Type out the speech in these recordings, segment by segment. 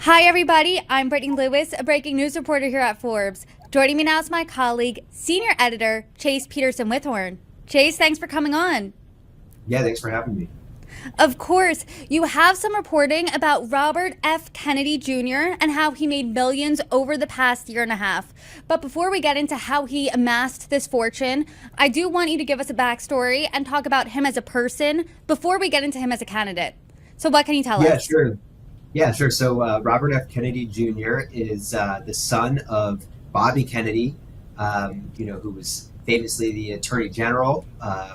Hi, everybody. I'm Brittany Lewis, a breaking news reporter here at Forbes. Joining me now is my colleague, senior editor Chase Peterson-Withorn. Chase, thanks for coming on. Yeah, thanks for having me. Of course, you have some reporting about Robert F. Kennedy Jr. and how he made millions over the past year and a half. But before we get into how he amassed this fortune, I do want you to give us a backstory and talk about him as a person before we get into him as a candidate. So what can you tell Yeah, us? sure. Yeah, sure. So Robert F. Kennedy Jr. is the son of Bobby Kennedy, who was famously the Attorney General,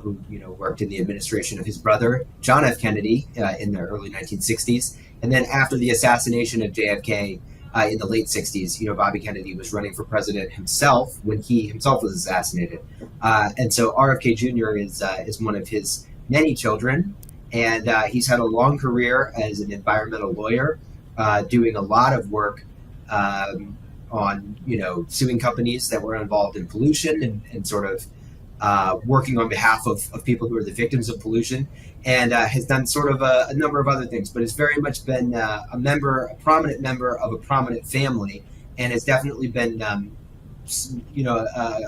who worked in the administration of his brother John F. Kennedy in the early 1960s, and then after the assassination of JFK in the late 60s, Bobby Kennedy was running for president himself when he himself was assassinated, and so RFK Jr. is one of his many children. And he's had a long career as an environmental lawyer, doing a lot of work on, suing companies that were involved in pollution and sort of working on behalf of people who are the victims of pollution, and has done sort of a number of other things, but has very much been a prominent member of a prominent family, and has definitely been, a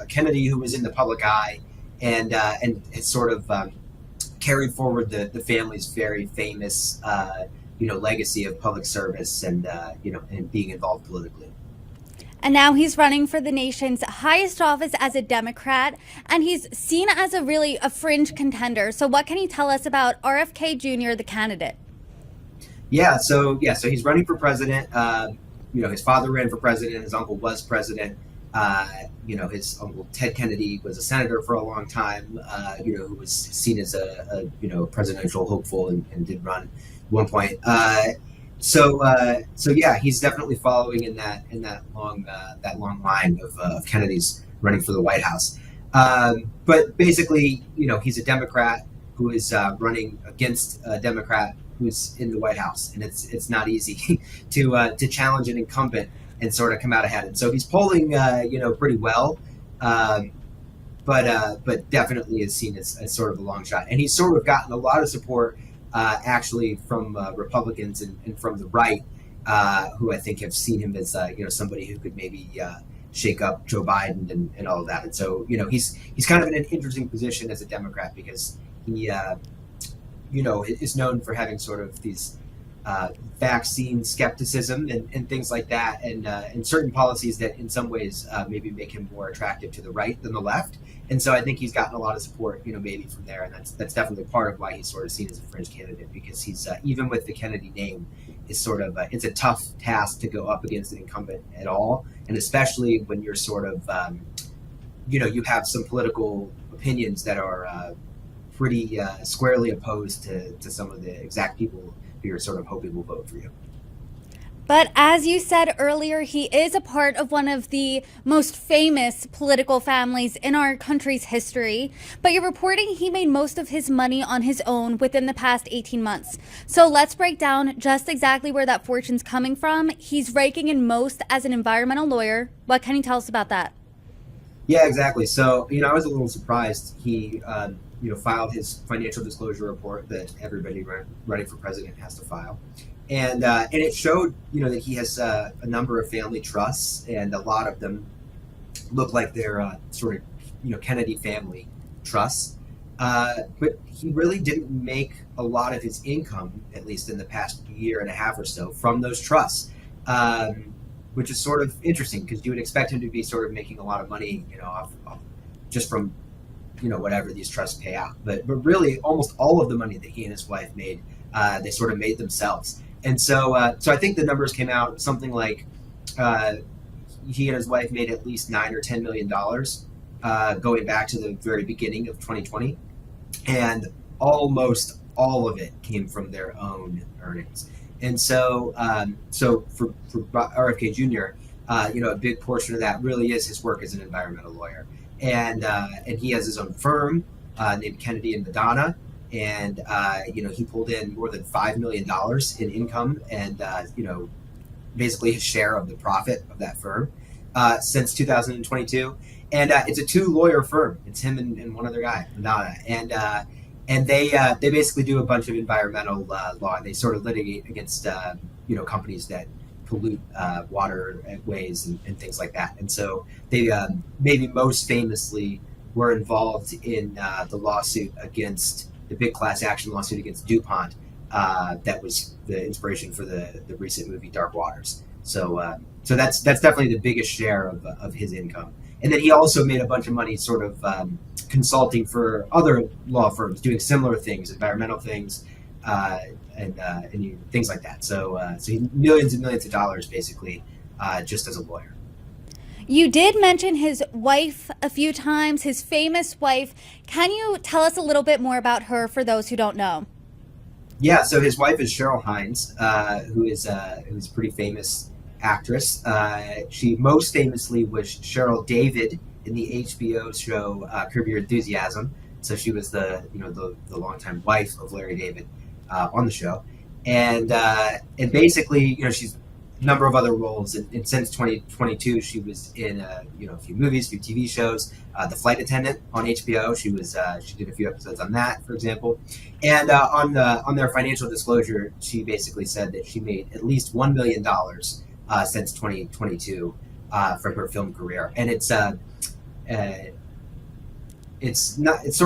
Kennedy who was in the public eye, and has sort of carried forward the family's very famous, legacy of public service and being involved politically. And now he's running for the nation's highest office as a Democrat, and he's seen as a fringe contender. So what can you tell us about RFK Jr., the candidate? So he's running for president. His father ran for president. His uncle was president. His uncle Ted Kennedy was a senator for a long time. Who was seen as a presidential hopeful and did run at one point. He's definitely following in that long line of Kennedys running for the White House. But basically, he's a Democrat who is running against a Democrat who's in the White House, and it's not easy to challenge an incumbent and sort of come out ahead. And so he's polling, pretty well, but definitely is seen as sort of a long shot. And he's sort of gotten a lot of support, actually, from Republicans and from the right, who I think have seen him as, somebody who could maybe shake up Joe Biden and all of that. And so, he's kind of in an interesting position as a Democrat because he, is known for having sort of these vaccine skepticism and things like that, and certain policies that in some ways maybe make him more attractive to the right than the left. And so I think he's gotten a lot of support, maybe from there, and that's definitely part of why he's sort of seen as a fringe candidate, because he's even with the Kennedy name, is sort of it's a tough task to go up against an incumbent at all, and especially when you're sort of you have some political opinions that are pretty squarely opposed to some of the exact people you're sort of hoping will vote for you. But as you said earlier, he is a part of one of the most famous political families in our country's history. But you're reporting he made most of his money on his own within the past 18 months. So let's break down just exactly where that fortune's coming from. He's raking in most as an environmental lawyer. What can you tell us about that? Yeah, exactly. So, I was a little surprised he, filed his financial disclosure report that everybody running for president has to file. And it showed, that he has a number of family trusts, and a lot of them look like they're sort of, Kennedy family trusts. But he really didn't make a lot of his income, at least in the past year and a half or so, from those trusts, which is sort of interesting because you would expect him to be sort of making a lot of money, off just from, whatever these trusts pay out. But really, almost all of the money that he and his wife made, they sort of made themselves. And so I think the numbers came out something like he and his wife made at least $9 or $10 million going back to the very beginning of 2020, and almost all of it came from their own earnings. And so for RFK Jr., a big portion of that really is his work as an environmental lawyer, and he has his own firm named Kennedy and Madonna. And, he pulled in more than $5 million in income and, basically his share of the profit of that firm since 2022. And it's a 2-lawyer firm. It's him and one other guy, Madonna. And they basically do a bunch of environmental law. And they sort of litigate against, companies that pollute waterways and things like that. And so they maybe most famously were involved in the lawsuit against the big class action lawsuit against DuPont. That was the inspiration for the recent movie Dark Waters. So that's definitely the biggest share of his income. And then he also made a bunch of money sort of consulting for other law firms, doing similar things, environmental things, and things like that. So he millions and millions of dollars basically just as a lawyer. You did mention his wife a few times, his famous wife. Can you tell us a little bit more about her for those who don't know? Yeah, so his wife is Cheryl Hines, who's a pretty famous actress. She most famously was Cheryl David in the HBO show Curb Your Enthusiasm. So she was the longtime wife of Larry David on the show, and basically she's a number of other roles. And since 2022, she was in a few movies, a few TV shows. The Flight Attendant on HBO. She did a few episodes on that, for example. And on their financial disclosure, she basically said that she made at least $1 million since 2022 from her film career. And it's sort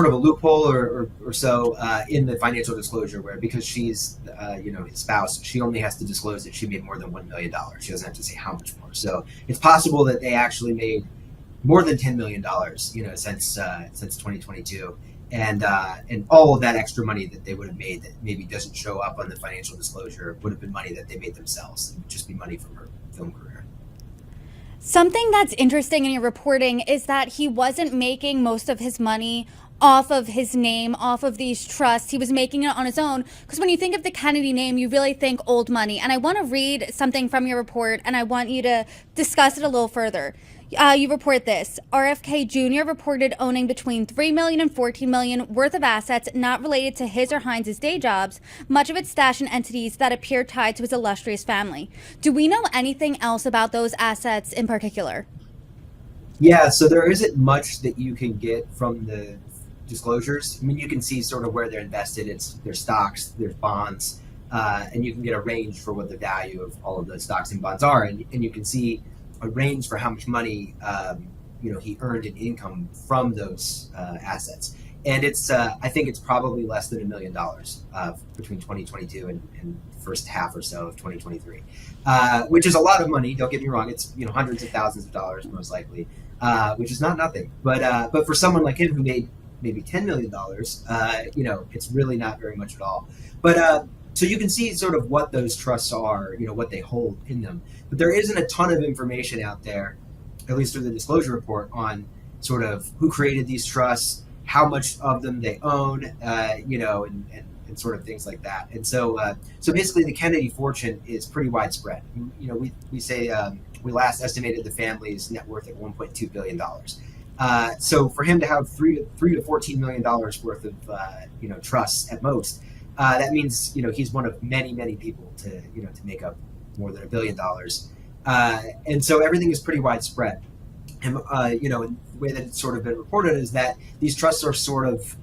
of a loophole or so in the financial disclosure, where because she's his spouse, she only has to disclose that she made more than $1 million. She doesn't have to say how much more. So it's possible that they actually made more than $10 million, since 2022, and all of that extra money that they would have made that maybe doesn't show up on the financial disclosure would have been money that they made themselves. It would just be money from her film career. Something that's interesting in your reporting is that he wasn't making most of his money off of his name, off of these trusts. He was making it on his own, because when you think of the Kennedy name, you really think old money. And I want to read something from your report, and I want you to discuss it a little further. You report this: RFK Jr. reported owning between $3 million and $14 million worth of assets not related to his or Hines' day jobs, much of it stashed in entities that appear tied to his illustrious family. Do we know anything else about those assets in particular? Yeah, so there isn't much that you can get from the disclosures. I mean, you can see sort of where they're invested. There's stocks, there's bonds, and you can get a range for what the value of all of the stocks and bonds are, and you can see a range for how much money he earned in income from those assets. And it's I think it's probably less than $1 million between 2022 and the first half or so of 2023, which is a lot of money. Don't get me wrong; it's hundreds of thousands of dollars most likely, which is not nothing. But for someone like him who made maybe $10 million, it's really not very much at all. But so you can see sort of what those trusts are, what they hold in them. But there isn't a ton of information out there, at least through the disclosure report, on sort of who created these trusts, how much of them they own, and sort of things like that. And so basically the Kennedy fortune is pretty widespread. We say we last estimated the family's net worth at $1.2 billion. So for him to have $3 to $14 million worth of trusts at most, that means he's one of many people to make up more than $1 billion, and so everything is pretty widespread. And the way that it's sort of been reported is that these trusts are sort of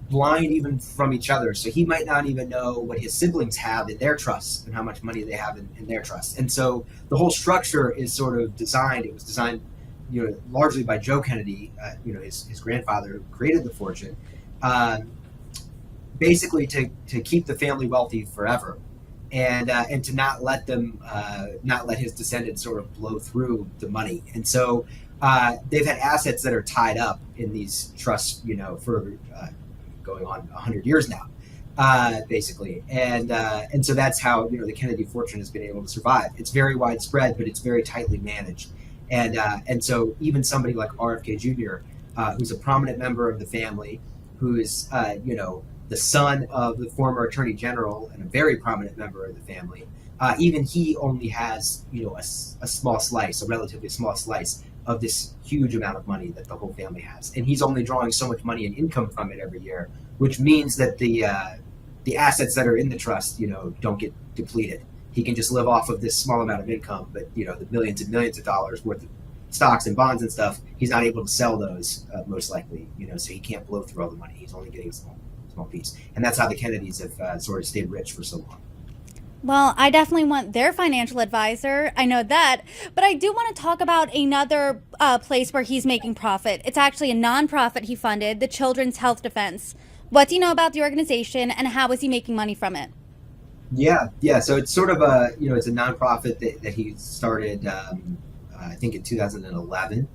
blind even from each other. So he might not even know what his siblings have in their trusts and how much money they have in their trusts. And so the whole structure is sort of designed. It was designed, largely by Joe Kennedy, his grandfather who created the fortune, basically to keep the family wealthy forever, and to not let his descendants sort of blow through the money. And so they've had assets that are tied up in these trusts, for going on 100 years now, basically. And so that's how the Kennedy fortune has been able to survive. It's very widespread, but it's very tightly managed. And so even somebody like RFK Jr., who's a prominent member of the family, who is the son of the former attorney general and a very prominent member of the family, even he only has a small slice, a relatively small slice of this huge amount of money that the whole family has, and he's only drawing so much money and income from it every year, which means that the assets that are in the trust don't get depleted. He can just live off of this small amount of income, but the millions and millions of dollars worth of stocks and bonds and stuff, he's not able to sell those most likely, so he can't blow through all the money. He's only getting a small piece, and that's how the Kennedys have sort of stayed rich for so long. Well, I definitely want their financial advisor. I know that. But I do want to talk about another place where he's making profit. It's actually a nonprofit he funded, the Children's Health Defense. What do you know about the organization and how is he making money from it? Yeah. So it's sort of a, it's a nonprofit that he started, I think in 2011.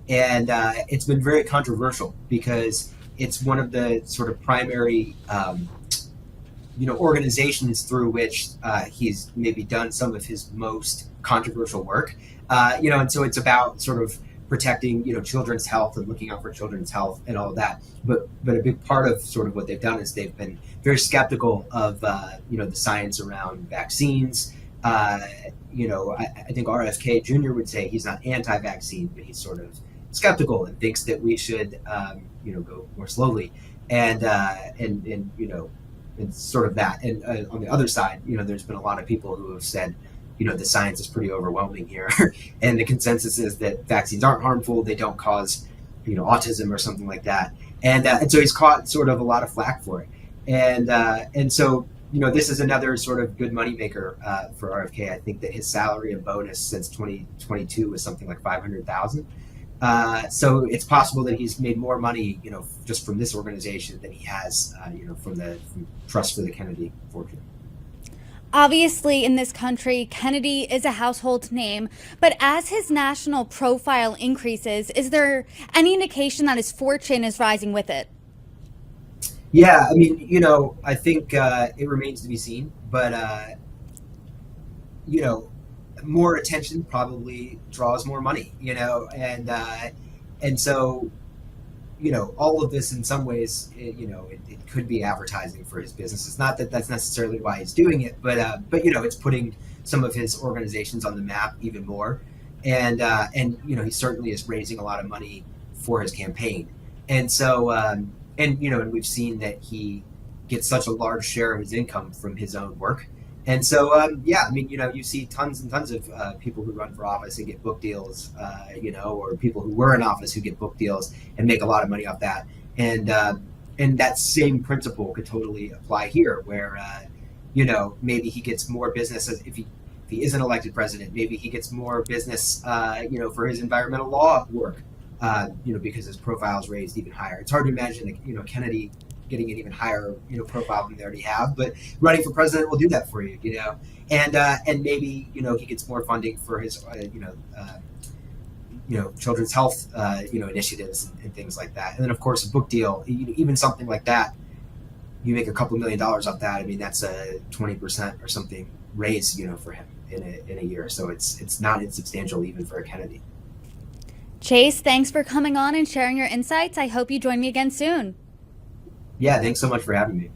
And it's been very controversial because it's one of the sort of primary, organizations through which he's maybe done some of his most controversial work. And so it's about sort of protecting, children's health and looking out for children's health and all of that. But a big part of sort of what they've done is they've been very skeptical of, the science around vaccines. I think RFK Jr. would say he's not anti-vaccine, but he's sort of skeptical and thinks that we should, go more slowly, and and sort of that. And on the other side, there's been a lot of people who have said, the science is pretty overwhelming here, and the consensus is that vaccines aren't harmful, they don't cause, autism or something like that, and so he's caught sort of a lot of flack for it, and so. This is another sort of good moneymaker for RFK. I think that his salary and bonus since 2022 was something like 500,000. So it's possible that he's made more money, just from this organization than he has, from Trust for the Kennedy fortune. Obviously, in this country, Kennedy is a household name, but as his national profile increases, is there any indication that his fortune is rising with it? Yeah, I mean, I think it remains to be seen, but more attention probably draws more money, and so all of this in some ways, it could be advertising for his business. It's not that that's necessarily why he's doing it, but it's putting some of his organizations on the map even more, and he certainly is raising a lot of money for his campaign, and so. And we've seen that he gets such a large share of his income from his own work. And so, you see tons and tons of people who run for office and get book deals, or people who were in office who get book deals and make a lot of money off that. And that same principle could totally apply here, where, maybe he gets more business if he isn't elected president. Maybe he gets more business, for his environmental law work. Because his profile is raised even higher. It's hard to imagine, Kennedy getting an even higher, profile than they already have. But running for president will do that for you, and maybe he gets more funding for his, children's health, initiatives and things like that. And then of course a book deal, even something like that, you make a couple $1 million off that. I mean, that's a 20% or something raise, for him in a year. So it's not insubstantial even for a Kennedy. Chase, thanks for coming on and sharing your insights. I hope you join me again soon. Yeah, thanks so much for having me.